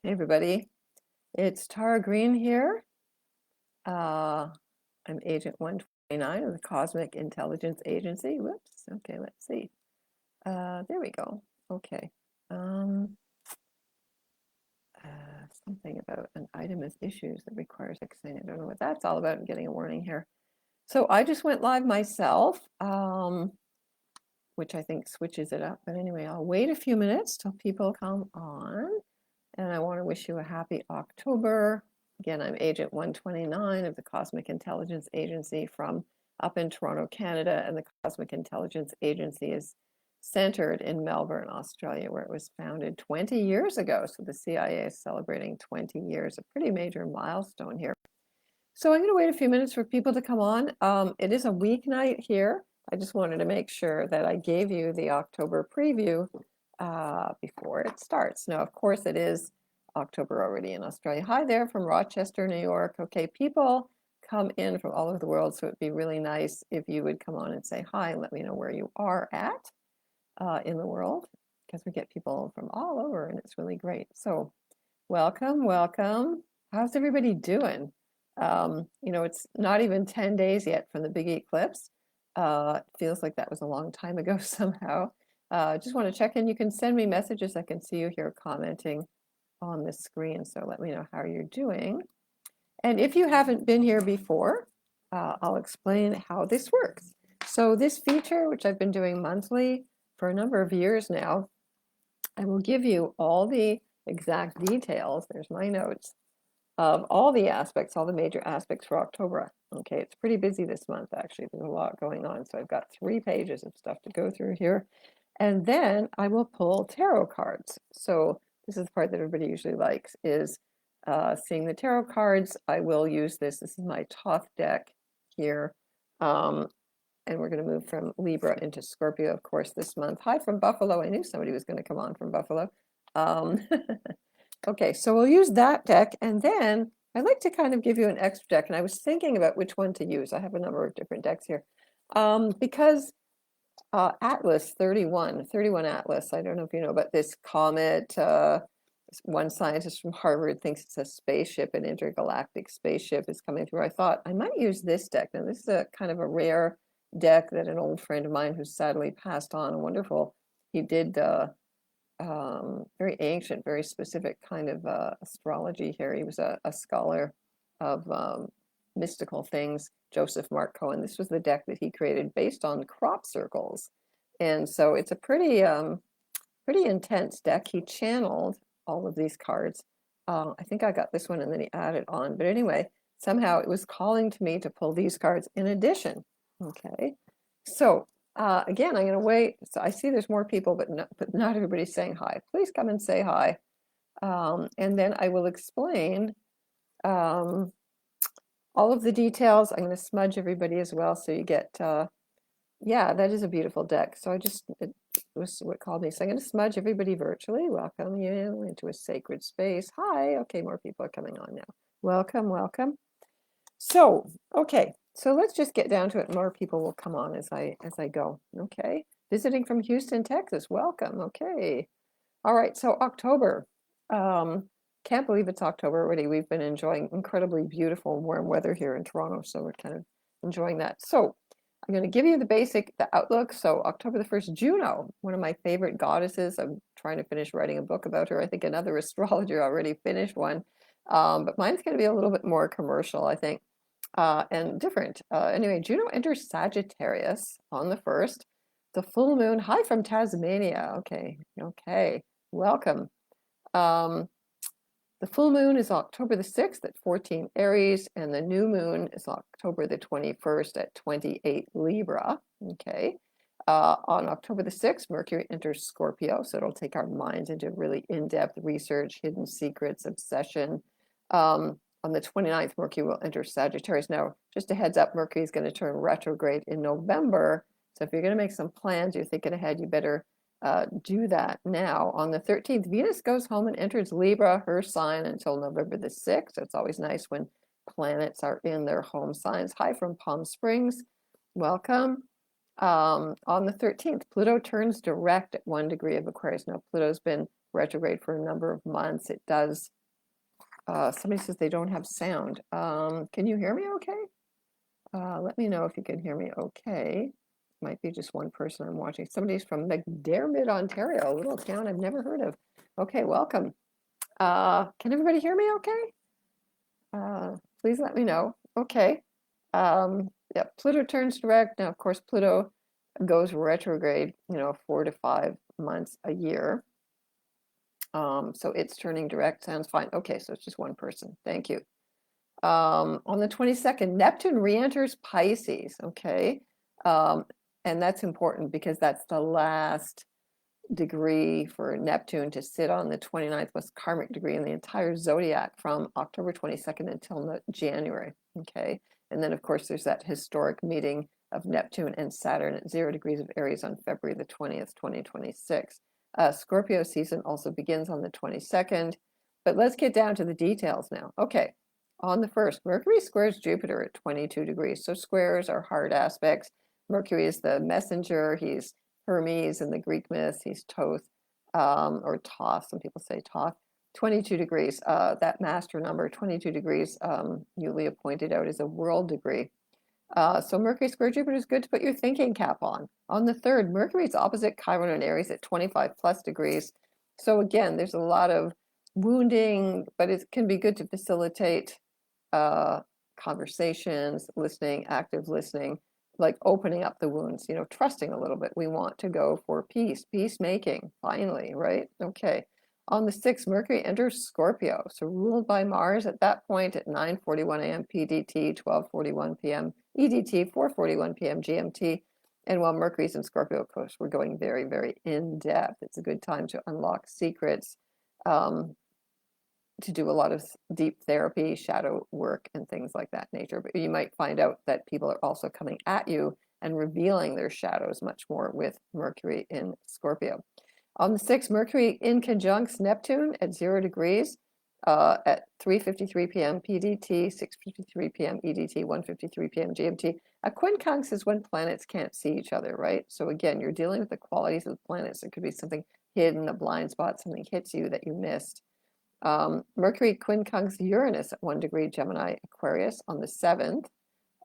Hey everybody, it's Tara Green here. I'm Agent 129 of the Cosmic Intelligence Agency. Whoops, okay, let's see. There we go. Okay. Um, Something about an item as issues that requires fixing. I don't know what that's all about. I'm getting a warning here. So I just went live myself, which I think switches it up. But anyway, I'll wait a few minutes till people come on. And I want to wish you a happy October. Again, I'm Agent 129 of the Cosmic Intelligence Agency from up in Toronto, Canada, and the Cosmic Intelligence Agency is centered in Melbourne, Australia, where it was founded 20 years ago. So the CIA is celebrating 20 years, a pretty major milestone here. So I'm going to wait a few minutes for people to come on. It is a weeknight here. I just wanted to make sure that I gave you the October preview before it starts. Now, of course, it is October already in Australia. Hi there from Rochester, New York. Okay, people come in from all over the world, so it'd be really nice if you would come on and say hi and let me know where you are at in the world, because we get people from all over and it's really great. So welcome, welcome. How's everybody doing? It's not even 10 days yet from the big eclipse. It feels like that was a long time ago somehow. Just want to check in. You can send me messages. I can see you here commenting on the screen. So let me know how you're doing. And if you haven't been here before, I'll explain how this works. So this feature, which I've been doing monthly for a number of years now, I will give you all the exact details. There's my notes of all the aspects, all the major aspects for October. Okay, it's pretty busy this month, actually. There's a lot going on. So I've got 3 pages of stuff to go through here. And then I will pull tarot cards. So this is the part that everybody usually likes, is seeing the tarot cards. I will use this. This is my Thoth deck here. And we're going to move from Libra into Scorpio, of course, this month. Hi from Buffalo. I knew somebody was going to come on from Buffalo. Okay, so we'll use that deck, and then I'd like to kind of give you an extra deck, and I was thinking about which one to use. I have a number of different decks here. Because Atlas 31 Atlas, I don't know if you know about this comet. One scientist from Harvard thinks it's a spaceship, an intergalactic spaceship is coming through. I thought I might use this deck. Now, this is a kind of a rare deck that an old friend of mine who's sadly passed on, wonderful, he did very ancient, very specific kind of astrology here. He was a scholar of mystical things, Joseph Mark Cohen. This was the deck that he created based on crop circles. And so it's a pretty intense deck. He channeled all of these cards. I think I got this one and then he added on. But anyway, somehow it was calling to me to pull these cards in addition. Okay, so again, I'm going to wait. So I see there's more people, but not everybody's saying hi. Please come and say hi. And then I will explain all of the details. I'm going to smudge everybody as well. So you get, yeah, that is a beautiful deck. So it was what called me. So I'm going to smudge everybody virtually. Welcome you into a sacred space. Hi. Okay, more people are coming on now. Welcome, welcome. So, okay. So let's just get down to it. More people will come on as I go. Okay. Visiting from Houston, Texas. Welcome. Okay. All right. So October. Can't believe it's October already. We've been enjoying incredibly beautiful warm weather here in Toronto. So we're kind of enjoying that. So I'm going to give you the outlook. So October the 1st, Juno, one of my favorite goddesses. I'm trying to finish writing a book about her. I think another astrologer already finished one. But mine's going to be a little bit more commercial, I think. And different. Anyway, Juno enters Sagittarius on the 1st. The full moon, hi from Tasmania. Okay, welcome. The full moon is October the 6th at 14 Aries, and the new moon is October the 21st at 28 Libra. Okay. On October the 6th, Mercury enters Scorpio, so it'll take our minds into really in-depth research, hidden secrets, obsession. On the 29th, Mercury will enter Sagittarius. Now, just a heads up, Mercury is going to turn retrograde in November. So if you're going to make some plans, you're thinking ahead, you better do that now. On the 13th, Venus goes home and enters Libra, her sign, until November the 6th. So it's always nice when planets are in their home signs. Hi from Palm Springs. Welcome. On the 13th, Pluto turns direct at 1 degree of Aquarius. Now, Pluto's been retrograde for a number of months. It does. Somebody says they don't have sound. Can you hear me okay? Let me know if you can hear me okay. Might be just one person I'm watching. Somebody's from McDermott, Ontario, a little town I've never heard of. Okay, welcome. Can everybody hear me okay? Please let me know. Okay. Yeah, Pluto turns direct. Now, of course, Pluto goes retrograde, 4 to 5 months a year. So it's turning direct. Sounds fine. Okay, so it's just one person. Thank you. On the 22nd, Neptune re-enters Pisces. Okay. Um, and that's important because that's the last degree for Neptune to sit on, the 29th most karmic degree in the entire zodiac from October 22nd until January. Okay. And then, of course, there's that historic meeting of Neptune and Saturn at 0 degrees of Aries on February the 20th, 2026. Scorpio season also begins on the 22nd. But let's get down to the details now. Okay. On the 1st, Mercury squares Jupiter at 22 degrees. So squares are hard aspects. Mercury is the messenger. He's Hermes in the Greek myths. He's Thoth, or Thoth. Some people say Thoth. 22 degrees. That master number, 22 degrees, Yulia pointed out, is a world degree. So Mercury square Jupiter is good to put your thinking cap on. On the 3rd, Mercury is opposite Chiron and Aries at 25 plus degrees. So again, there's a lot of wounding, but it can be good to facilitate conversations, listening, active listening, like opening up the wounds, trusting a little bit. We want to go for peace, peacemaking, finally, right? Okay. On the 6th, Mercury enters Scorpio, so ruled by Mars at that point at 9:41 a.m. PDT, 12:41 p.m. EDT, 4:41 p.m. GMT. And while Mercury's in Scorpio, of course, we're going very, very in depth. It's a good time to unlock secrets, to do a lot of deep therapy, shadow work, and things like that nature. But you might find out that people are also coming at you and revealing their shadows much more with Mercury in Scorpio. On the 6th, Mercury in conjuncts Neptune at 0 degrees at 3:53 p.m. PDT, 6:53 p.m. EDT, 1:53 p.m. GMT. A quincunx is when planets can't see each other, right? So again, you're dealing with the qualities of the planets. It could be something hidden, a blind spot, something hits you that you missed. Mercury quincunx Uranus at 1 degree Gemini Aquarius on the 7th.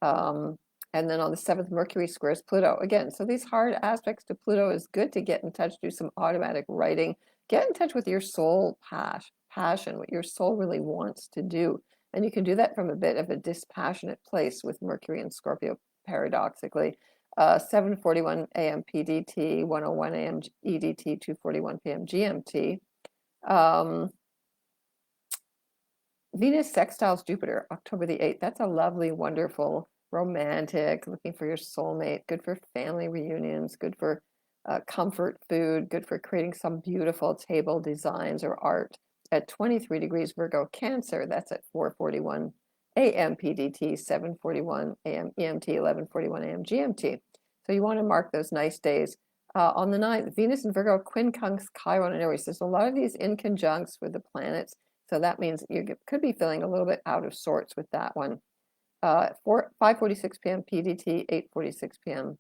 And then on the 7th, Mercury squares Pluto again. So these hard aspects to Pluto is good to get in touch, do some automatic writing, get in touch with your soul passion, what your soul really wants to do. And you can do that from a bit of a dispassionate place with Mercury and Scorpio, paradoxically. 7:41 a.m. PDT, 1:01 a.m. EDT, 2:41 p.m. GMT. Venus sextiles Jupiter, October the 8th. That's a lovely, wonderful, romantic, looking for your soulmate, good for family reunions, good for comfort food, good for creating some beautiful table designs or art. At 23 degrees Virgo Cancer, that's at 4:41 a.m. PDT, 7:41 a.m. EMT, 11:41 a.m. GMT. So you want to mark those nice days. On the 9th, Venus and Virgo quincunx Chiron and Aries. There's a lot of these in conjuncts with the planets. So that means you could be feeling a little bit out of sorts with that one. 5:46 p.m. PDT, 8:46 p.m.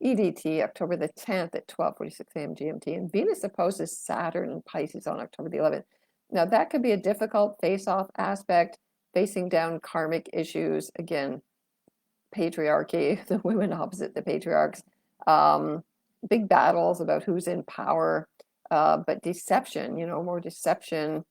EDT, October the 10th at 12:46 a.m. GMT. And Venus opposes Saturn in Pisces on October the 11th. Now that could be a difficult face-off aspect, facing down karmic issues. Again, patriarchy, the women opposite the patriarchs. Big battles about who's in power, but deception, more deception.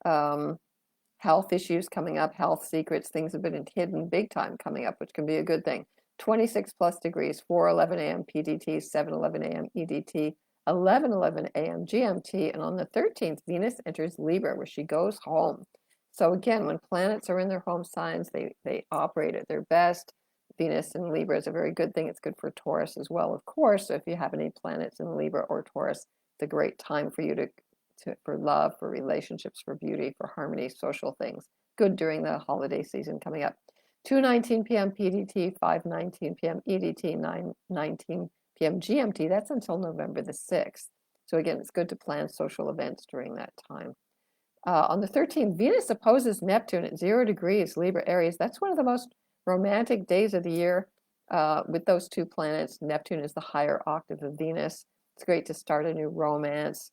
Health issues coming up, health secrets, things have been hidden big time coming up, which can be a good thing. 26 plus degrees, 4:11 a.m. PDT, 7:11 a.m. EDT, 11:11 a.m. GMT, and on the 13th, Venus enters Libra, where she goes home. So again, when planets are in their home signs, they operate at their best. Venus in Libra is a very good thing. It's good for Taurus as well, of course. So if you have any planets in Libra or Taurus, it's a great time for you for love, for relationships, for beauty, for harmony, social things. Good during the holiday season coming up. 2:19 p.m. PDT, 5:19 p.m. EDT, 9:19 p.m. GMT. That's until November the 6th. So again, it's good to plan social events during that time. On the 13th, Venus opposes Neptune at 0 degrees Libra Aries. That's one of the most romantic days of the year with those two planets. Neptune is the higher octave of Venus. It's great to start a new romance.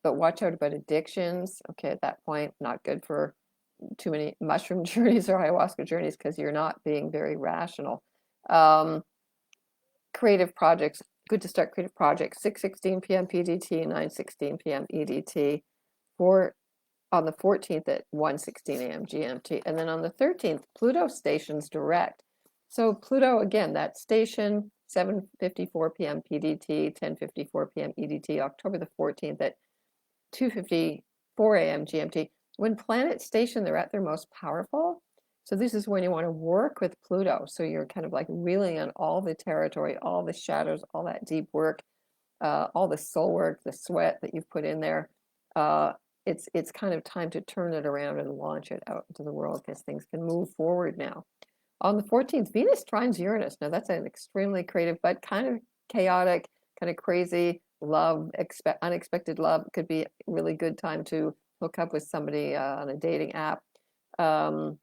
but watch out about addictions. Okay, at that point, not good for too many mushroom journeys or ayahuasca journeys because you're not being very rational. Um, Creative projects, good to start creative projects. 6:16 p.m. PDT, 9:16 p.m. EDT. For on the 14th at 1:16 a.m. GMT, and then on the 13th, Pluto stations direct. So Pluto again, that station 7:54 p.m. PDT, 10:54 p.m. EDT, October the 14th at 2:54 a.m. GMT. When planets station, they're at their most powerful. So this is when you want to work with Pluto. So you're kind of like reeling on all the territory, all the shadows, all that deep work, all the soul work, the sweat that you've put in there. Uh, it's kind of time to turn it around and launch it out into the world because things can move forward now. On the 14th, Venus trines Uranus. Now that's an extremely creative, but kind of chaotic, kind of crazy love, unexpected love. Could be a really good time to hook up with somebody on a dating app, um,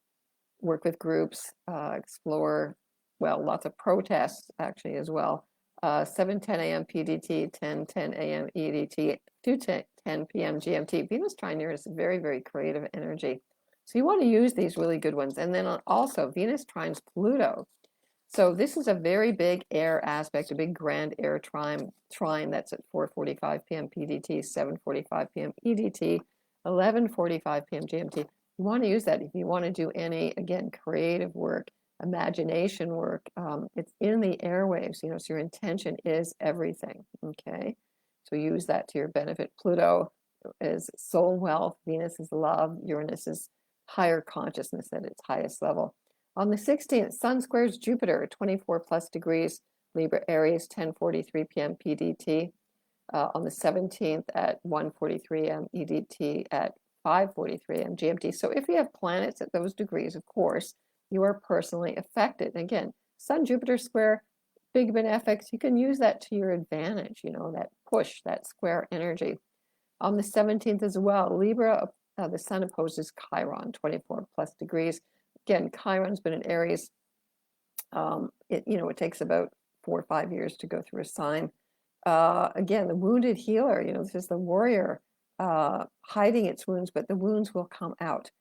work with groups, explore, well, lots of protests actually as well. 7:10 a.m. PDT, 10:10 a.m. EDT, 2:10 p.m. GMT. Venus trine Uranus is very, very creative energy. So you want to use these really good ones. And then also Venus trines Pluto. So this is a very big air aspect, a big grand air trine that's at 4:45 p.m. PDT, 7:45 p.m. EDT, 11:45 p.m. GMT. You want to use that if you want to do any, again, creative work, imagination work. It's in the airwaves, so your intention is everything, okay? So use that to your benefit. Pluto is soul wealth, Venus is love, Uranus is higher consciousness at its highest level. On the 16th, Sun squares Jupiter, 24 plus degrees, Libra Aries, 10:43 p.m. PDT. On the 17th at 1:43 a.m. EDT at 5:43 a.m. GMT. So if you have planets at those degrees, of course, you are personally affected. And again, Sun Jupiter square, big benefics. You can use that to your advantage, that push, that square energy. On the 17th as well, Libra, the Sun opposes Chiron, 24 plus degrees. Again, Chiron's been in Aries. It takes about 4 or 5 years to go through a sign. Again, the wounded healer, this is the warrior hiding its wounds, but the wounds will come out.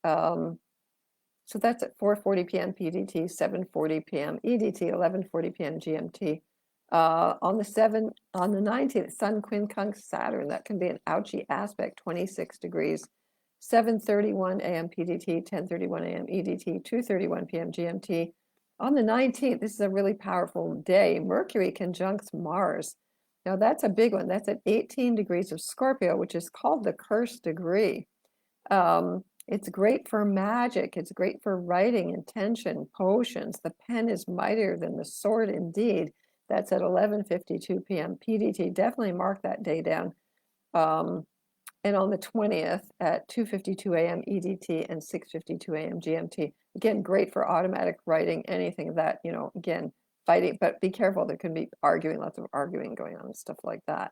So that's at 4:40 p.m. PDT, 7:40 p.m. EDT, 11:40 p.m. GMT. On the 19th, Sun quincunx Saturn. That can be an ouchy aspect, 26 degrees. 7:31 a.m. PDT, 10:31 a.m. EDT, 2:31 p.m. GMT. On the 19th, this is a really powerful day. Mercury conjuncts Mars. Now that's a big one. That's at 18 degrees of Scorpio, which is called the cursed degree. It's great for magic. It's great for writing, intention, potions. The pen is mightier than the sword indeed. That's at 11:52 p.m. PDT. Definitely mark that day down. And on the 20th at 2:52 a.m. EDT and 6:52 a.m. GMT. Again, great for automatic writing, anything of that, again, fighting, but be careful. There can be lots of arguing going on and stuff like that.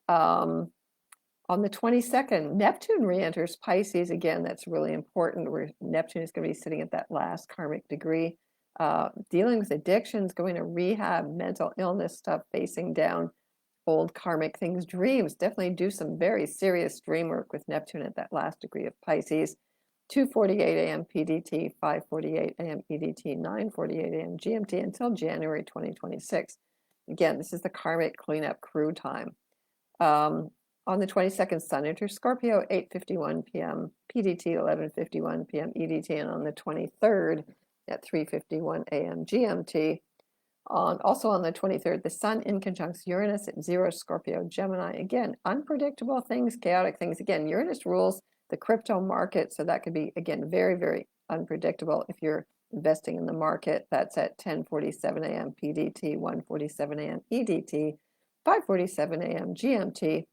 On the 22nd, Neptune re-enters Pisces. Again, that's really important, where Neptune is going to be sitting at that last karmic degree, dealing with addictions, going to rehab, mental illness stuff, facing down old karmic things, dreams. Definitely do some very serious dream work with Neptune at that last degree of Pisces. 2:48 a.m. PDT, 5:48 a.m. EDT, 9:48 a.m. GMT until January 2026. Again, this is the karmic cleanup crew time. On the 22nd, Sun enters Scorpio, 8:51 p.m. PDT, 11:51 p.m. EDT, and on the 23rd at 3:51 a.m. GMT. Also on the 23rd, the Sun in conjuncts Uranus at 0 Scorpio Gemini. Again, unpredictable things, chaotic things. Again, Uranus rules the crypto market, so that could be, again, very, very unpredictable if you're investing in the market. That's at 10:47 a.m. PDT, 1:47 a.m. EDT, 5:47 a.m. GMT.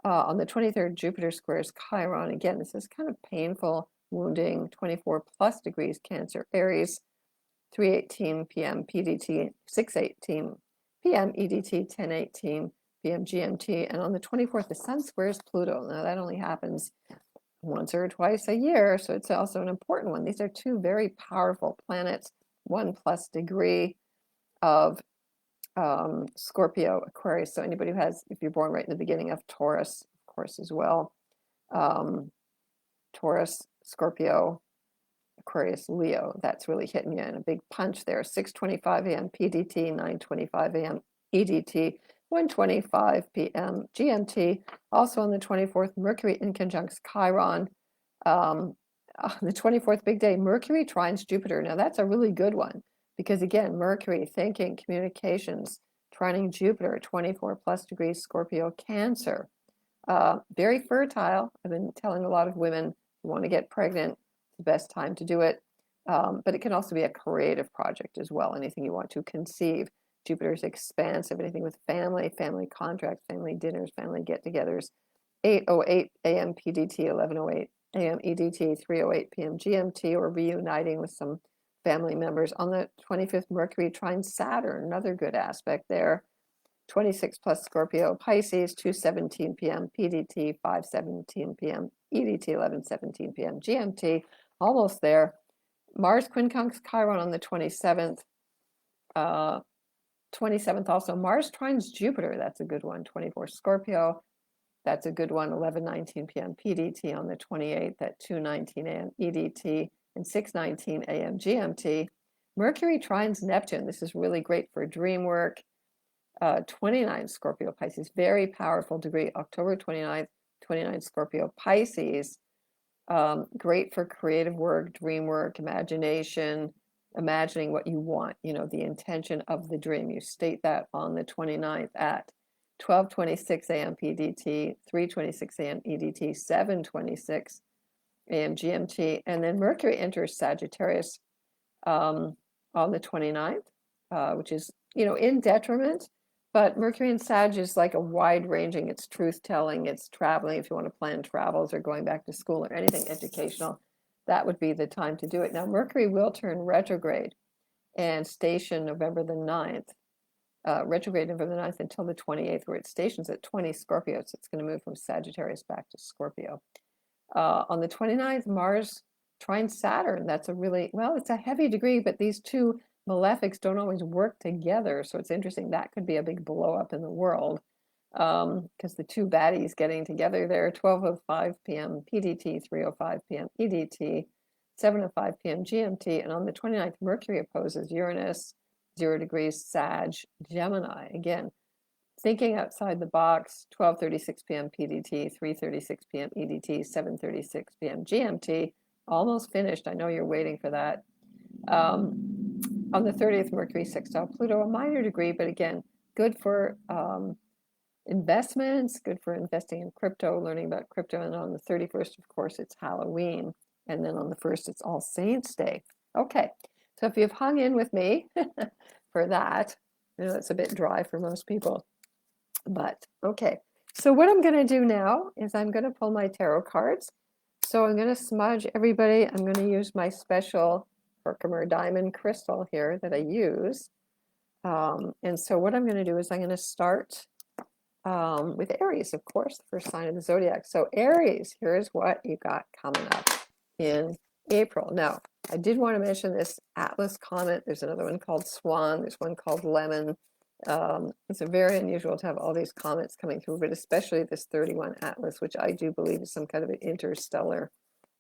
On the 23rd, Jupiter squares Chiron. Again, this is kind of painful, wounding, 24 plus degrees Cancer Aries. 3:18 p.m. PDT, 6:18 p.m. EDT, 10:18 p.m. GMT. And on the 24th, the Sun squares Pluto. Now, that only happens once or twice a year, so it's also an important one. These are two very powerful planets, 1+ degree of Scorpio, Aquarius. So anybody who has, if you're born right in the beginning of Taurus, of course, as well. Taurus, Scorpio, Aquarius, Leo. That's really hitting you in a big punch there. 6:25 a.m. PDT, 9:25 a.m. EDT, 1:25 p.m. GMT. Also on the 24th, Mercury in conjunct Chiron. The 24th big day, Mercury trines Jupiter. Now that's a really good one because again, Mercury, thinking, communications, trining Jupiter, 24 plus degrees Scorpio, Cancer. Very fertile. I've been telling a lot of women who want to get pregnant, the best time to do it. But it can also be a creative project as well, anything you want to conceive. Jupiter's expansive, anything with family, family contracts, family dinners, family get-togethers. 8:08 a.m. PDT, 11:08 a.m. EDT, 3:08 p.m. GMT, or reuniting with some family members. On the 25th, Mercury trine Saturn, another good aspect there. 26 plus Scorpio, Pisces, 2:17 p.m. PDT, 5:17 p.m. EDT, 11:17 p.m. GMT, almost there. Mars quincunx Chiron on the 27th. 27th also, Mars trines Jupiter. That's a good one. 24 Scorpio. That's a good one. 11:19 p.m. PDT on the 28th at 2:19 a.m. EDT and 6:19 a.m. GMT. Mercury trines Neptune. This is really great for dream work. 29 Scorpio Pisces, very powerful degree. October 29th, 29 Scorpio Pisces. Great for creative work, dream work, imagination, imagining what you want, the intention of the dream. You state that on the 29th at 12:26 a.m. PDT, 3:26 a.m. EDT, 7:26 a.m. GMT, and then Mercury enters Sagittarius on the 29th, which is, in detriment, but Mercury in Sag is like a wide-ranging, it's truth-telling, it's traveling. If you want to plan travels or going back to school or anything educational, that would be the time to do it. Now, Mercury will turn retrograde and station November the 9th, retrograde November the 9th until the 28th, where it stations at 20 Scorpio, so it's going to move from Sagittarius back to Scorpio. On the 29th, Mars trine Saturn. That's a really, it's a heavy degree, but these two malefics don't always work together. So it's interesting. That could be a big blow up in the world because the two baddies getting together there, 12:05 p.m. PDT, 3:05 p.m. EDT, 7:05 p.m. GMT. And on the 29th, Mercury opposes Uranus, 0 degrees Sag, Gemini. Again, thinking outside the box, 12:36 p.m. PDT, 3:36 p.m. EDT, 7:36 p.m. GMT. Almost finished. I know you're waiting for that. On the 30th, Mercury sextile Pluto, a minor degree, but again, good for investments, good for investing in crypto, learning about crypto. And on the 31st, of course, it's Halloween. And then on the 1st, it's All Saints Day. Okay, so if you've hung in with me for that, it's a bit dry for most people. But okay, so what I'm going to do now is I'm going to pull my tarot cards. So I'm going to smudge everybody. I'm going to use my special Herkimer diamond crystal here that I use. And so what I'm going to do is I'm going to start with Aries, of course, the first sign of the zodiac. So Aries, here's what you got coming up in April. Now, I did want to mention this Atlas comet. There's another one called Swan. There's one called Lemon. It's very unusual to have all these comets coming through, but especially this 31 Atlas, which I do believe is some kind of an interstellar,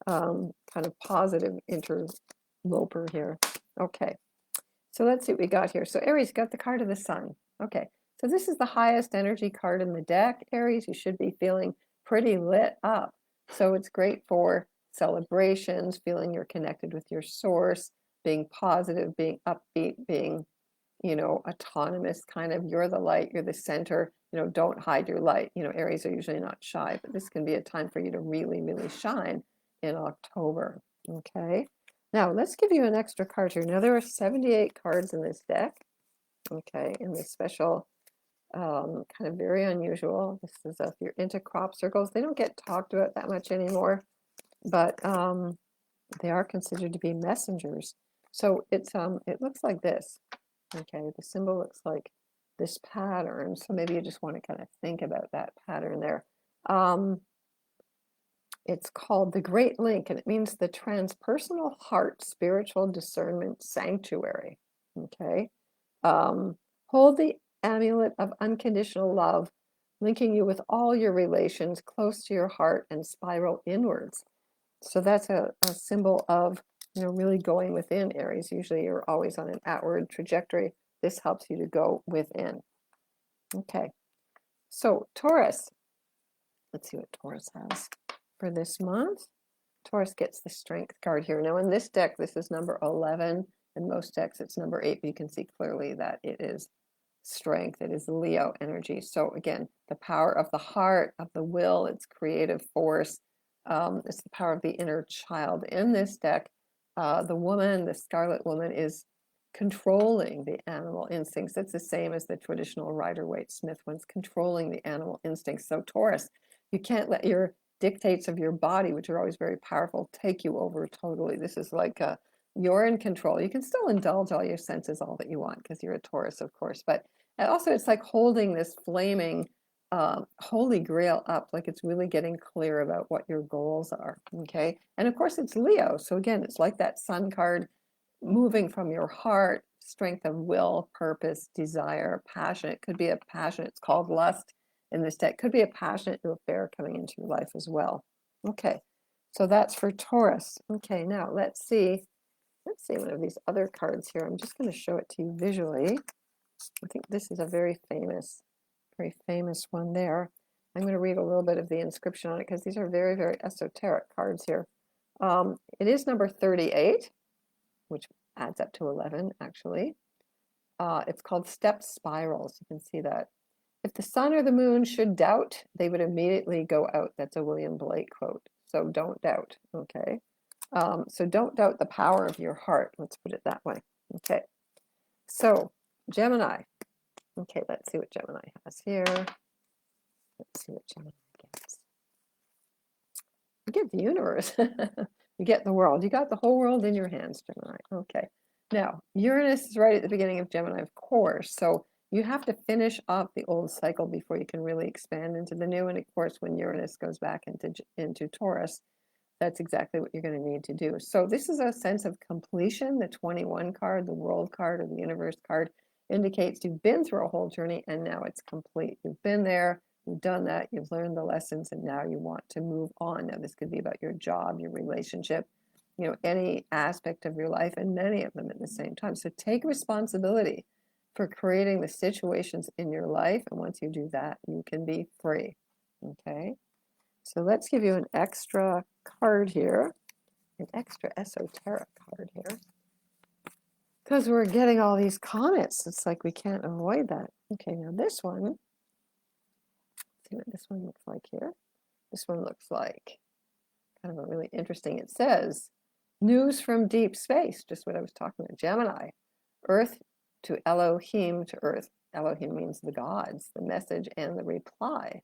kind of positive interloper here. Okay, so let's see what we got here. So Aries got the card of the Sun. Okay, so this is the highest energy card in the deck. Aries, you should be feeling pretty lit up. So it's great for celebrations, feeling you're connected with your source, being positive, being upbeat, being autonomous, kind of, you're the light, you're the center, don't hide your light. Aries are usually not shy, but this can be a time for you to really, really shine in October. Okay, now let's give you an extra card here. Now there are 78 cards in this deck. Okay, in this special, kind of very unusual. This is if you're into crop circles. They don't get talked about that much anymore, but they are considered to be messengers. So it looks like this. Okay, the symbol looks like this pattern. So maybe you just want to kind of think about that pattern there. It's called the Great Link, and it means the transpersonal heart spiritual discernment sanctuary. Okay, hold the amulet of unconditional love linking you with all your relations close to your heart and spiral inwards. So that's a symbol of, really going within, Aries. Usually you're always on an outward trajectory. This helps you to go within. Okay, so Taurus. Let's see what Taurus has for this month. Taurus gets the Strength card here. Now in this deck, this is number 11. In most decks, it's number 8, but you can see clearly that it is Strength. It is Leo energy. So again, the power of the heart, of the will, it's creative force. It's the power of the inner child. In this deck, the woman, the Scarlet Woman, is controlling the animal instincts. It's the same as the traditional Rider-Waite-Smith ones, controlling the animal instincts. So Taurus, you can't let your dictates of your body, which are always very powerful, take you over totally. This is like you're in control. You can still indulge all your senses all that you want because you're a Taurus, of course. But also it's like holding this flaming holy grail up, like it's really getting clear about what your goals are. Okay. And of course it's Leo. So again, it's like that sun card, moving from your heart, strength of will, purpose, desire, passion. It could be a passion. It's called lust in this deck. Could be a passionate affair coming into your life as well. Okay, so that's for Taurus. Okay, now let's see one of these other cards here. I'm just going to show it to you visually. I think this is a very famous one there. I'm going to read a little bit of the inscription on it because these are very, very esoteric cards here. It is number 38, which adds up to 11, actually. It's called Step Spirals. You can see that. If the sun or the moon should doubt, they would immediately go out. That's a William Blake quote. So don't doubt, okay? So don't doubt the power of your heart. Let's put it that way, okay? So Gemini. Okay, let's see what Gemini has here. Let's see what Gemini gets. You get the universe. You get the world. You got the whole world in your hands, Gemini. Okay. Now, Uranus is right at the beginning of Gemini, of course. So you have to finish up the old cycle before you can really expand into the new. And of course, when Uranus goes back into Taurus, that's exactly what you're going to need to do. So this is a sense of completion. The 21 card, the world card, or the universe card indicates you've been through a whole journey and now it's complete. You've been there, you've done that, you've learned the lessons, and now you want to move on. Now this could be about your job, your relationship, any aspect of your life, and many of them at the same time. So take responsibility for creating the situations in your life, and once you do that, you can be free. Okay, so let's give you an extra card here, an extra esoteric card here, because we're getting all these comments. It's like we can't avoid that. Okay, now this one, let's see what this one looks like here. This one looks like kind of a really interesting, it says, news from deep space, just what I was talking about, Gemini. Earth to Elohim to Earth. Elohim means the gods, the message and the reply.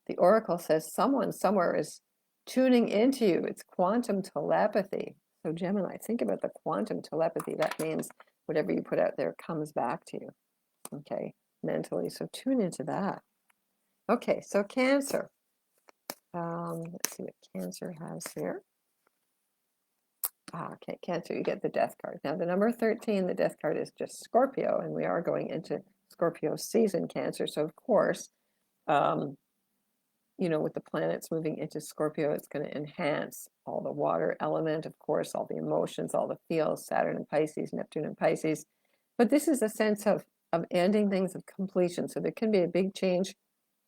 The oracle says someone somewhere is tuning into you. It's quantum telepathy. So Gemini, think about the quantum telepathy. That means whatever you put out there comes back to you, okay, mentally. So tune into that. Okay, so Cancer. Let's see what Cancer has here. Okay, Cancer, you get the Death card. Now, the number 13, the Death card is just Scorpio, and we are going into Scorpio season, Cancer. So, of course, with the planets moving into Scorpio, it's going to enhance all the water element, of course, all the emotions, all the feels, Saturn and Pisces, Neptune and Pisces. But this is a sense of ending things, of completion. So there can be a big change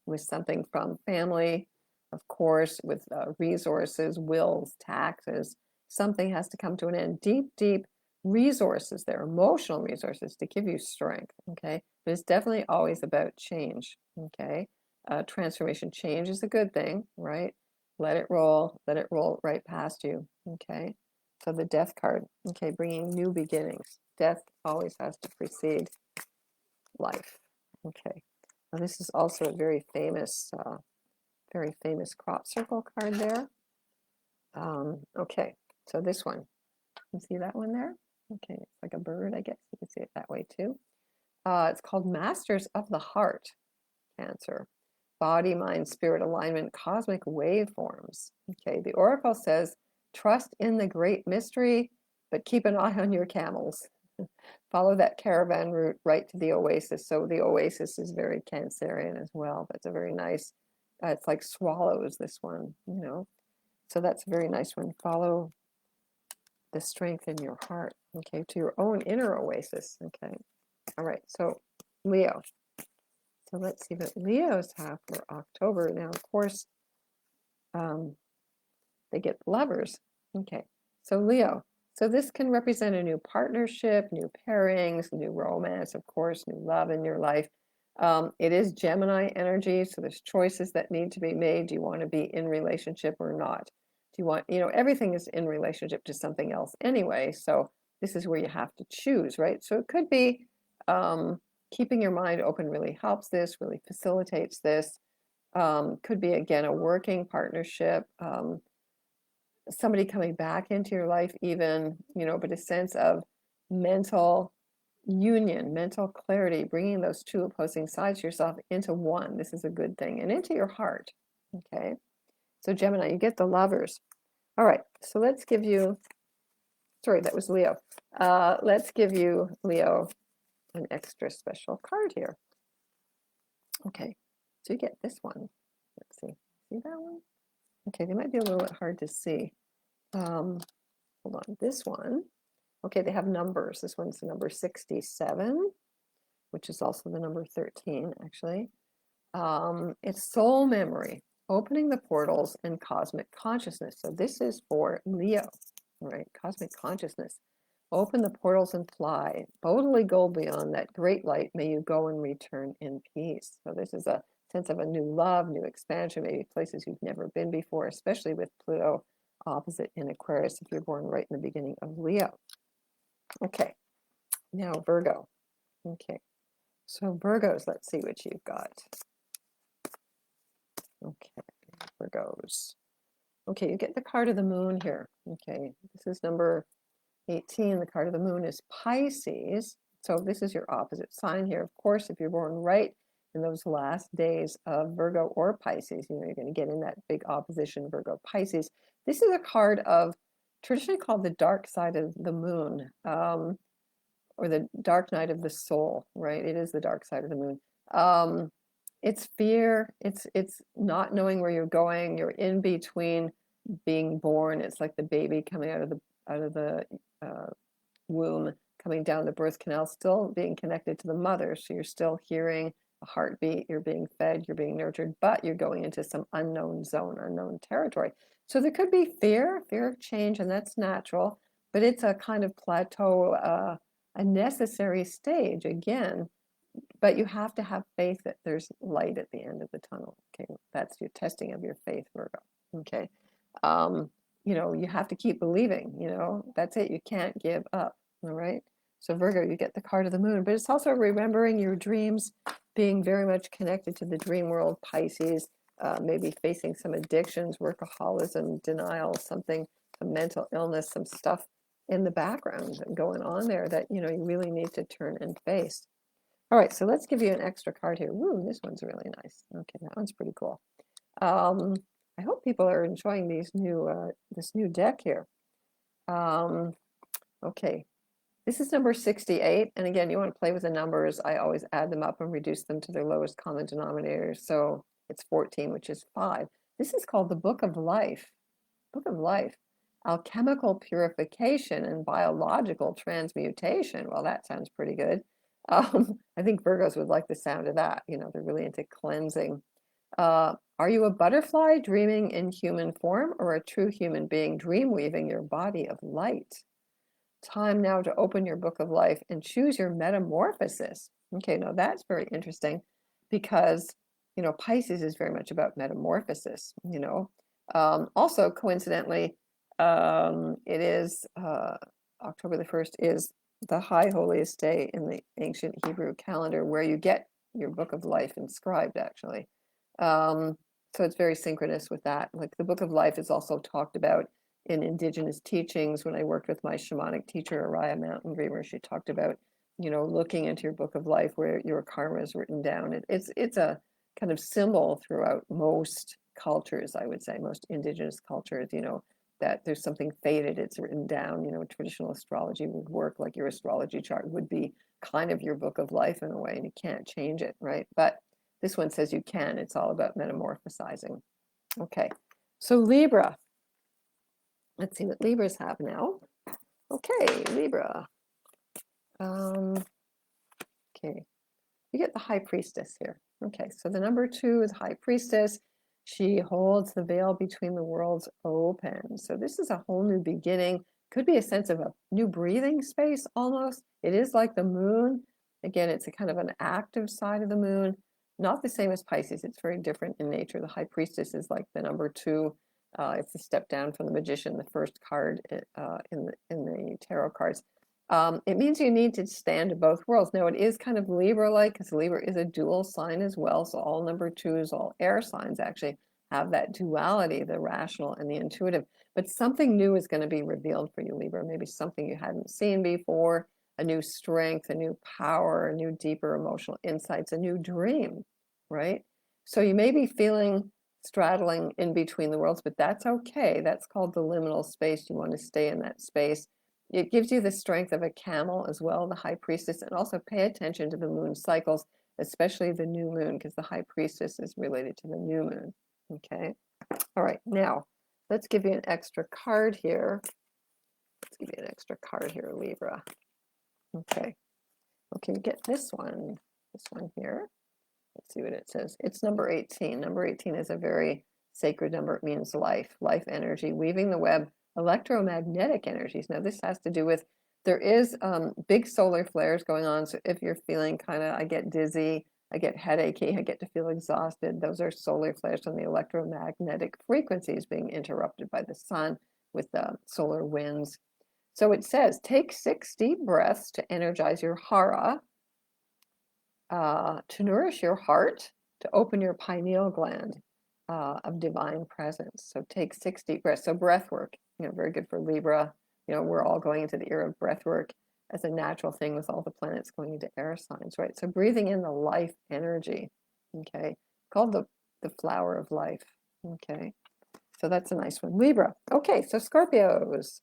with something from family, of course, with resources, wills, taxes. Something has to come to an end. Deep, deep resources there, emotional resources to give you strength, okay? But it's definitely always about change, okay? Transformation, change is a good thing, right? Let it roll right past you, okay? So the Death card, okay, bringing new beginnings. Death always has to precede life, okay? Now this is also a very famous crop circle card there. Okay, so this one, you see that one there? Okay, it's like a bird, I guess you can see it that way too. It's called Masters of the Heart, Cancer. Body, mind, spirit alignment, cosmic waveforms. Okay, the oracle says, trust in the great mystery, but keep an eye on your camels. Follow that caravan route right to the oasis. So the oasis is very Cancerian as well. That's a very nice, it's like swallows, this one, you know. So that's a very nice one. Follow the strength in your heart, okay, to your own inner oasis, okay. All right, so Leo. So let's see what Leos have for October. Now, of course, um, they get Lovers. Okay, so Leo. So this can represent a new partnership, new pairings, new romance, of course, new love in your life. It is Gemini energy, so there's choices that need to be made. Do you want to be in relationship or not? Do you want, everything is in relationship to something else anyway. So this is where you have to choose, right? So it could be keeping your mind open really helps this, really facilitates this. Could be, again, a working partnership. Somebody coming back into your life even, but a sense of mental union, mental clarity, bringing those two opposing sides to yourself into one. This is a good thing, and into your heart. Okay, so Gemini, you get the Lovers. All right, so let's give you, sorry, that was Leo. Let's give you, Leo, an extra special card here. Okay, so you get this one. Let's see that one? Okay, they might be a little bit hard to see. Hold on, this one. Okay, they have numbers. This one's the number 67, which is also the number 13, actually. It's soul memory, opening the portals and cosmic consciousness. So this is for Leo, right? Cosmic consciousness. Open the portals and fly. Boldly go beyond that great light. May you go and return in peace. So this is a sense of a new love, new expansion, maybe places you've never been before, especially with Pluto opposite in Aquarius if you're born right in the beginning of Leo. Okay, now Virgo. Okay, so Virgos, let's see what you've got. Okay, Virgos. Okay, you get the card of the moon here. Okay, this is number 18. The card of the moon is Pisces. So this is your opposite sign here. Of course, if you're born right in those last days of Virgo or Pisces, you're going to get in that big opposition, Virgo Pisces. This is a card of traditionally called the dark side of the moon, or the dark night of the soul, right? It is the dark side of the moon. It's fear. It's not knowing where you're going. You're in between being born. It's like the baby coming out of the womb, coming down the birth canal, still being connected to the mother. So you're still hearing a heartbeat. You're being fed. You're being nurtured, but you're going into some unknown zone, unknown territory. So there could be fear of change, and that's natural. But it's a kind of plateau, a necessary stage again. But you have to have faith that there's light at the end of the tunnel. Okay, that's your testing of your faith, Virgo. Okay, you have to keep believing. That's it. You can't give up. All right. So Virgo, you get the card of the moon, but it's also remembering your dreams, being very much connected to the dream world. Pisces, maybe facing some addictions, workaholism, denial, something, some mental illness, some stuff in the background going on there that you really need to turn and face. All right, so let's give you an extra card here. Woo, this one's really nice. Okay, that one's pretty cool. I hope people are enjoying these this new deck here. Okay, this is number 68. And again, you want to play with the numbers. I always add them up and reduce them to their lowest common denominator. So it's 14, which is 5. This is called the Book of Life. Book of Life. Alchemical purification and biological transmutation. Well, that sounds pretty good. I think Virgos would like the sound of that. They're really into cleansing. Are you a butterfly dreaming in human form or a true human being dream weaving your body of light? Time now to open your book of life and choose your metamorphosis. Okay, now that's very interesting because, Pisces is very much about metamorphosis, Also, coincidentally, it is October the 1st is the high holiest day in the ancient Hebrew calendar where you get your book of life inscribed, actually. So it's very synchronous with that. Like the book of life is also talked about in indigenous teachings. When I worked with my shamanic teacher, Araya Mountain Dreamer, she talked about, looking into your book of life where your karma is written down. It's a kind of symbol throughout most cultures, I would say, most indigenous cultures, that there's something fated, it's written down. Traditional astrology would work like your astrology chart would be kind of your book of life in a way, and you can't change it, right? But this one says you can. It's all about metamorphosizing. Okay, so Libra. Let's see what Libras have now. Okay, Libra. Okay, you get the High Priestess here. Okay, so the number 2 is High Priestess. She holds the veil between the worlds open. So this is a whole new beginning. Could be a sense of a new breathing space almost. It is like the moon. Again, it's a kind of an active side of the moon. Not the same as Pisces. It's very different in nature. The High Priestess is like the number 2. It's a step down from the Magician, the first card in the tarot cards. It means you need to stand both worlds. Now, it is kind of Libra-like because Libra is a dual sign as well. So all number 2s, all air signs actually have that duality, the rational and the intuitive. But something new is going to be revealed for you, Libra. Maybe something you hadn't seen before, a new strength, a new power, a new deeper emotional insights, a new dream, right? So you may be feeling straddling in between the worlds, but that's okay. That's called the liminal space. You want to stay in that space. It gives you the strength of a camel as well, the High Priestess, and also pay attention to the moon cycles, especially the new moon, because the High Priestess is related to the new moon. Okay. All right. Now, let's give you an extra card here. Let's give you an extra card here, Libra. Okay. Okay, get this one here. Let's see what it says. It's number 18. Number 18 is a very sacred number. It means life energy, weaving the web, electromagnetic energies. Now, this has to do with, there is big solar flares going on. So if you're feeling kind of, I get dizzy, I get headachy, I get to feel exhausted, those are solar flares from the electromagnetic frequencies being interrupted by the sun with the solar winds. So it says, take 6 deep breaths to energize your hara, to nourish your heart, to open your pineal gland of divine presence. So take 6 deep breaths. So breath work, very good for Libra. We're all going into the era of breath work as a natural thing with all the planets going into air signs, right? So breathing in the life energy, okay, called the flower of life, okay. So that's a nice one. Libra. Okay, so Scorpios.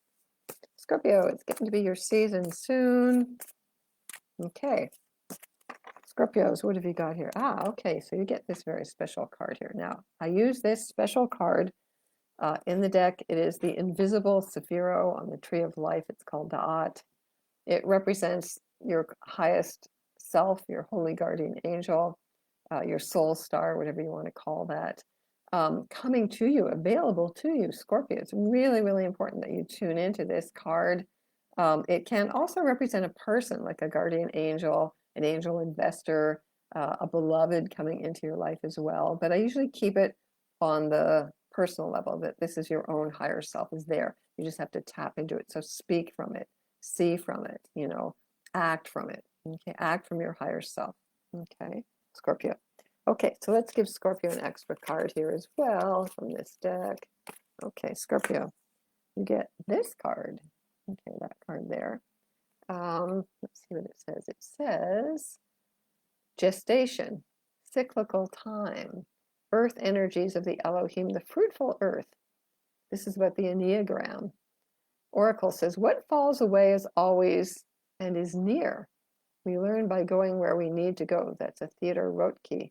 Scorpio, it's getting to be your season soon. Okay. Scorpios, what have you got here? Okay, so you get this very special card here. Now, I use this special card in the deck. It is the invisible Sephiro on the Tree of Life. It's called Da'at. It represents your highest self, your holy guardian angel, your soul star, whatever you want to call that, coming to you, available to you, Scorpio. It's really, really important that you tune into this card. It can also represent a person, like a guardian angel, an angel investor, a beloved coming into your life as well. But I usually keep it on the personal level, that this is your own higher self is there. You just have to tap into it. So speak from it, see from it, act from it. Okay, act from your higher self. Okay, Scorpio. Okay, so let's give Scorpio an extra card here as well from this deck. Okay, Scorpio, you get this card. Okay, that card there. Let's see what it says. It says gestation, cyclical time, earth energies of the Elohim, the fruitful earth. This is about the Enneagram. Oracle says, what falls away is always and is near. We learn by going where we need to go. That's a Theodore Roethke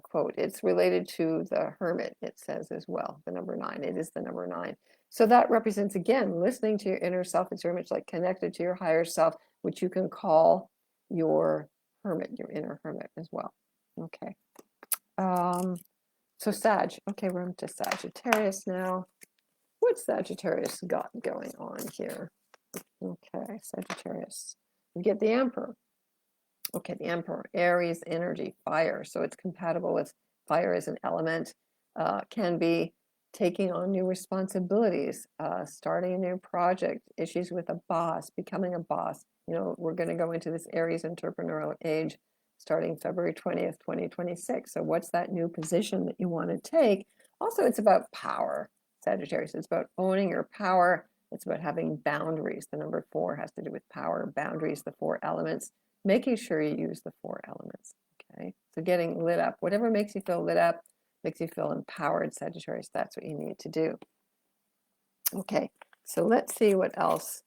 quote. It's related to the hermit, it says as well, the number 9. It is the number 9. So that represents, again, listening to your inner self. It's very much like connected to your higher self, which you can call your hermit, your inner hermit as well. Okay. So Sag. Okay, we're into Sagittarius now. What's Sagittarius got going on here? Okay, Sagittarius. You get the Emperor. Okay, the Emperor, Aries energy, fire. So it's compatible with fire as an element. Can be taking on new responsibilities, starting a new project, issues with a boss, becoming a boss. We're going to go into this Aries entrepreneurial age starting February 20th, 2026. So what's that new position that you want to take? Also, it's about power, Sagittarius. It's about owning your power. It's about having boundaries. The number 4 has to do with power, boundaries, the 4 elements. Making sure you use the 4 elements, okay? So getting lit up, whatever makes you feel lit up, makes you feel empowered, Sagittarius, that's what you need to do. Okay, so let's see what else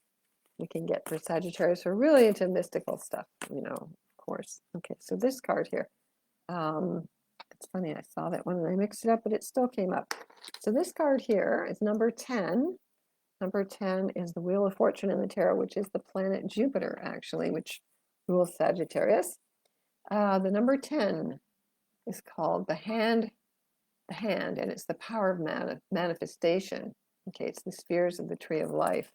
we can get for Sagittarius. We're really into mystical stuff, of course. Okay, so this card here. It's funny, I saw that one and I mixed it up, but it still came up. So this card here is number 10. Number 10 is the Wheel of Fortune in the tarot, which is the planet Jupiter, actually, which rules Sagittarius. The number 10 is called the hand, and it's the power of manifestation. Okay, it's the spheres of the tree of life.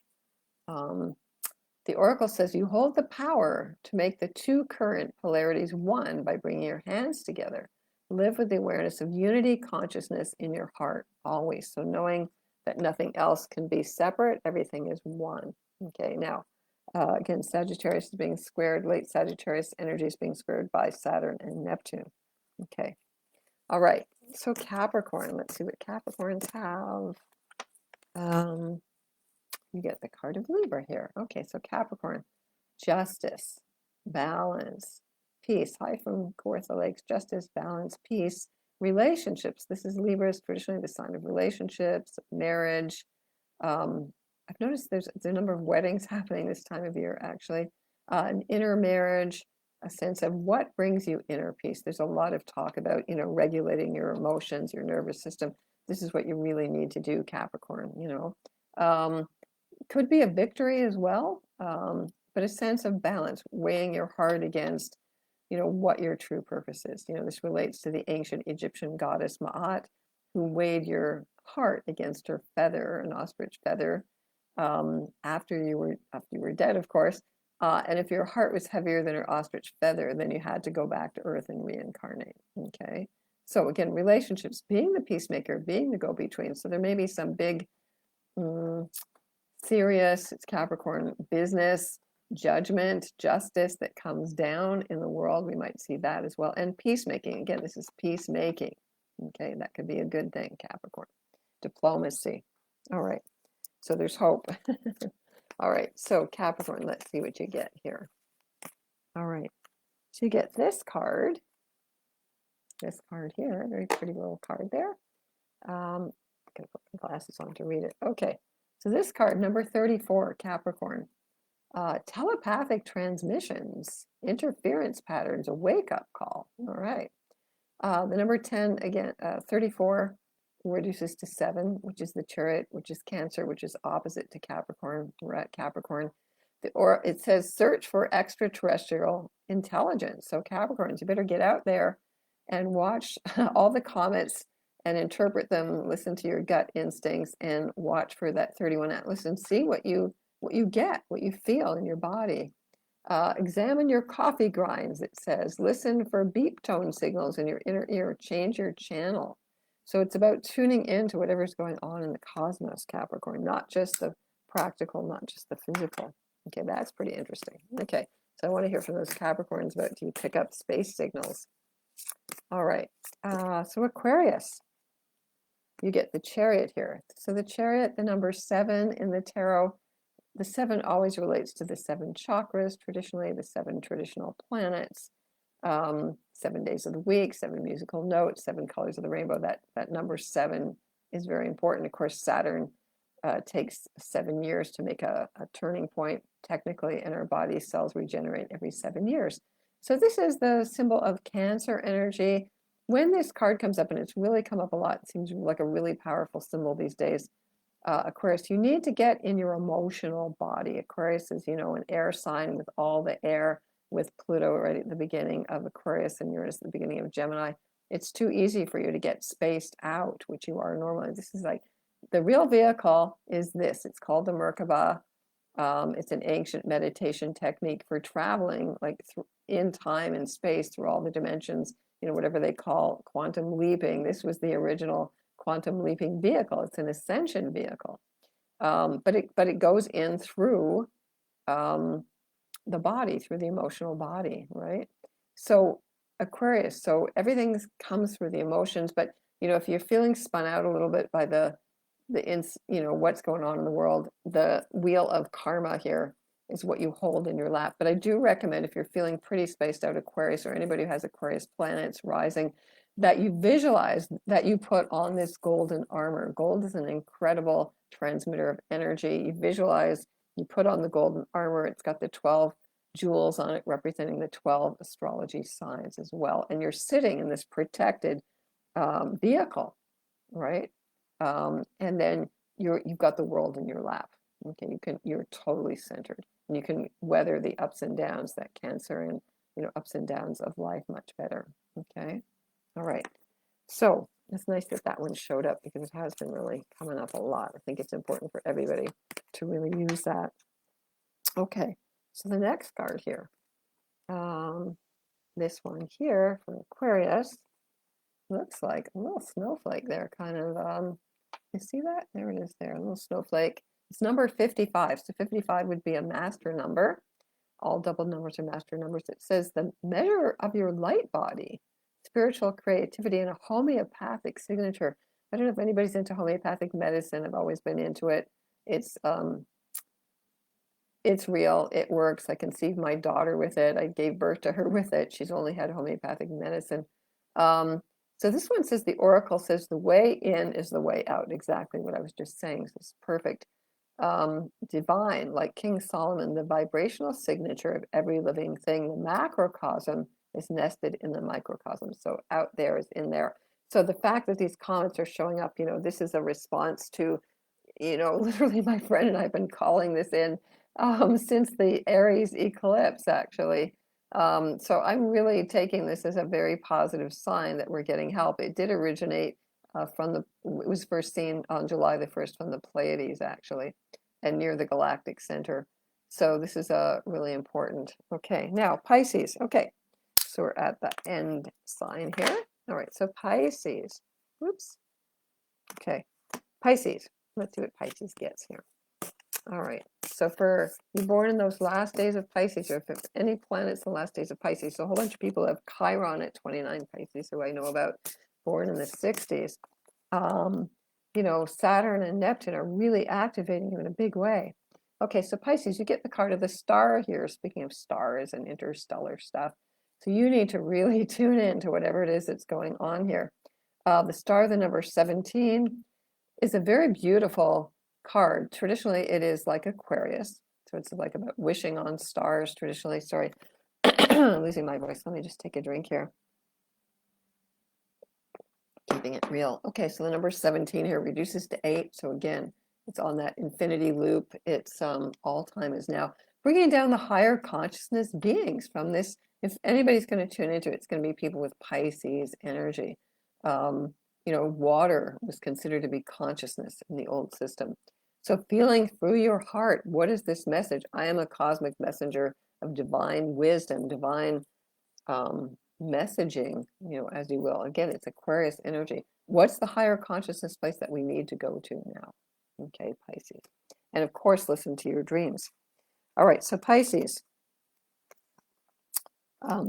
The oracle says you hold the power to make the two current polarities one by bringing your hands together. Live with the awareness of unity consciousness in your heart always. So knowing that nothing else can be separate, everything is one. Okay, now, again, Sagittarius is being squared, late Sagittarius energy is being squared by Saturn and Neptune. Okay, all right, so Capricorn, let's see what Capricorns have. You get the card of Libra here. Okay, so Capricorn, justice, balance, peace. Hi from Kawartha Lakes. Justice, balance, peace, relationships. This is Libra's traditionally the sign of relationships, marriage. I've noticed there's a number of weddings happening this time of year, actually. An inner marriage, a sense of what brings you inner peace. There's a lot of talk about, regulating your emotions, your nervous system. This is what you really need to do, Capricorn, could be a victory as well, but a sense of balance, weighing your heart against, what your true purpose is. This relates to the ancient Egyptian goddess Ma'at, who weighed your heart against her feather, an ostrich feather, after you were dead, of course. And if your heart was heavier than her ostrich feather, then you had to go back to Earth and reincarnate. Okay. So again, relationships, being the peacemaker, being the go-between. So there may be some big serious, it's Capricorn, business, judgment, justice that comes down in the world. We might see that as well. And peacemaking. Again, this is peacemaking. Okay, that could be a good thing, Capricorn. Diplomacy. All right. So there's hope. All right. So Capricorn, let's see what you get here. All right. So you get this card. This card here. Very pretty little card there. I'm going to put my glasses on to read it. Okay. So this card, number 34, Capricorn, telepathic transmissions, interference patterns, a wake-up call. All right. The number 10, again, 34 reduces to 7, which is the Chariot, which is Cancer, which is opposite to Capricorn. We're at Capricorn. Or it says search for extraterrestrial intelligence. So Capricorns, you better get out there and watch all the comets and interpret them, listen to your gut instincts, and watch for that 31 Atlas and see what you get, what you feel in your body. Examine your coffee grinds, it says. Listen for beep tone signals in your inner ear. Change your channel. So it's about tuning into whatever's going on in the cosmos, Capricorn, not just the practical, not just the physical. Okay, that's pretty interesting. Okay, so I want to hear from those Capricorns about, do you pick up space signals? All right, so Aquarius, you get the Chariot here. So the Chariot, the number 7 in the tarot, the 7 always relates to the 7 chakras, traditionally the 7 traditional planets, 7 days of the week, 7 musical notes, 7 colors of the rainbow. That number 7 is very important. Of course, Saturn takes 7 years to make a turning point, technically, and our body cells regenerate every 7 years. So this is the symbol of Cancer energy. When this card comes up, and it's really come up a lot, it seems like a really powerful symbol these days, Aquarius, you need to get in your emotional body. Aquarius is, an air sign with all the air, with Pluto right at the beginning of Aquarius and Uranus at the beginning of Gemini. It's too easy for you to get spaced out, which you are normally. This is like, the real vehicle is this. It's called the Merkaba. It's an ancient meditation technique for traveling like in time and space through all the dimensions, whatever they call quantum leaping. This was the original quantum leaping vehicle. It's an ascension vehicle, but it goes in through the body, through the emotional body, right? So Aquarius, so everything comes through the emotions, but if you're feeling spun out a little bit by what's going on in the world, the wheel of karma here is what you hold in your lap. But I do recommend, if you're feeling pretty spaced out, Aquarius, or anybody who has Aquarius planets rising, that you visualize that you put on this golden armor. Gold is an incredible transmitter of energy. You visualize, you put on the golden armor. It's got the 12 jewels on it representing the 12 astrology signs as well. And you're sitting in this protected vehicle, right? And then you've got the world in your lap. Okay, you're totally centered, and you can weather the ups and downs, that Cancer and ups and downs of life much better. Okay, all right. So it's nice that that one showed up because it has been really coming up a lot. I think it's important for everybody to really use that. Okay, so the next card here, this one here from Aquarius, looks like a little snowflake there, kind of. You see that? There it is there, a little snowflake. It's number 55. So 55 would be a master number. All double numbers are master numbers. It says the measure of your light body, spiritual creativity, and a homeopathic signature. I don't know if anybody's into homeopathic medicine. I've always been into it. It's real. It works. I conceived my daughter with it. I gave birth to her with it. She's only had homeopathic medicine. So this one says the oracle says the way in is the way out. Exactly what I was just saying. So it's perfect. Divine, like King Solomon, the vibrational signature of every living thing. The macrocosm is nested in the microcosm. So out there is in there. So the fact that these comments are showing up, this is a response to, literally my friend and I have been calling this in since the Aries eclipse, actually. So I'm really taking this as a very positive sign that we're getting help. It did originate it was first seen on July the 1st from the Pleiades, actually, and near the galactic center. So this is really important. Okay, now Pisces. Okay, so we're at the end sign here. All right, so Pisces. Whoops. Okay, Pisces. Let's see what Pisces gets here. All right, so for you born in those last days of Pisces, or if any planets in the last days of Pisces, so a whole bunch of people have Chiron at 29 Pisces, who I know about, born in the 60s. Saturn and Neptune are really activating you in a big way. Okay, so Pisces, you get the card of the star here, speaking of stars and interstellar stuff. So you need to really tune in to whatever it is that's going on here. The star, the number 17, is a very beautiful card. Traditionally, it is like Aquarius. So it's like about wishing on stars traditionally. Sorry, losing my voice. Let me just take a drink here. Keeping it real. Okay, so the number 17 here reduces to 8. So again, it's on that infinity loop. It's all time is now. Bringing down the higher consciousness beings from this. If anybody's going to tune into it, it's going to be people with Pisces energy. Water was considered to be consciousness in the old system. So feeling through your heart, what is this message? I am a cosmic messenger of divine wisdom, divine messaging, as you will. Again, it's Aquarius energy. What's the higher consciousness place that we need to go to now? Okay, Pisces. And of course, listen to your dreams. All right, so Pisces.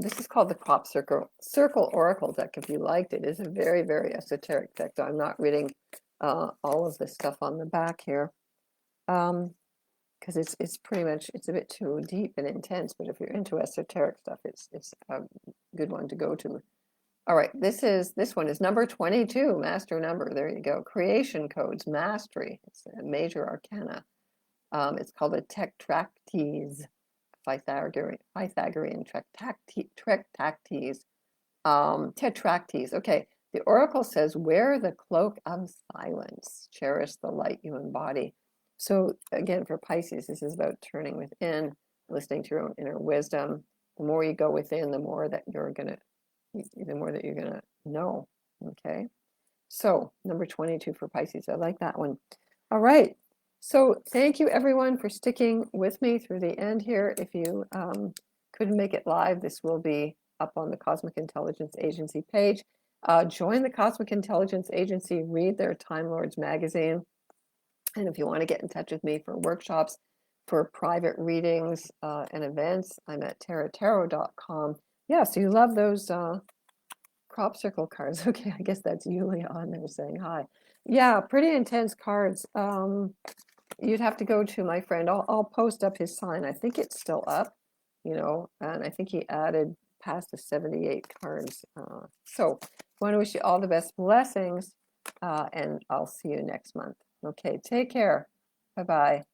This is called the Crop Circle Oracle deck. If you liked it, it's a very, very esoteric deck. So I'm not reading all of the stuff on the back here because it's pretty much, it's a bit too deep and intense. But if you're into esoteric stuff, it's a good one to go to. All right, this one is number 22, master number. There you go. Creation codes, mastery. It's a major arcana. It's called a Tetractes. Pythagorean tetractes. Okay, the oracle says, wear the cloak of silence, cherish the light you embody. So again, for Pisces, this is about turning within, listening to your own inner wisdom. The more you go within, the more that you're gonna know. Okay, so number 22 for Pisces. I like that one. All right. So thank you everyone for sticking with me through the end here. If you couldn't make it live, this will be up on the Cosmic Intelligence Agency page. Join the Cosmic Intelligence Agency, read their Time Lords magazine. And if you want to get in touch with me for workshops, for private readings and events, I'm at tarottarot.com. Yeah, so you love those crop circle cards. Okay, I guess that's Yulia on there saying hi. Yeah, pretty intense cards. You'd have to go to my friend. I'll post up his sign. I think it's still up, and I think he added past the 78 cards. So want to wish you all the best blessings, and I'll see you next month. Okay, take care. Bye-bye.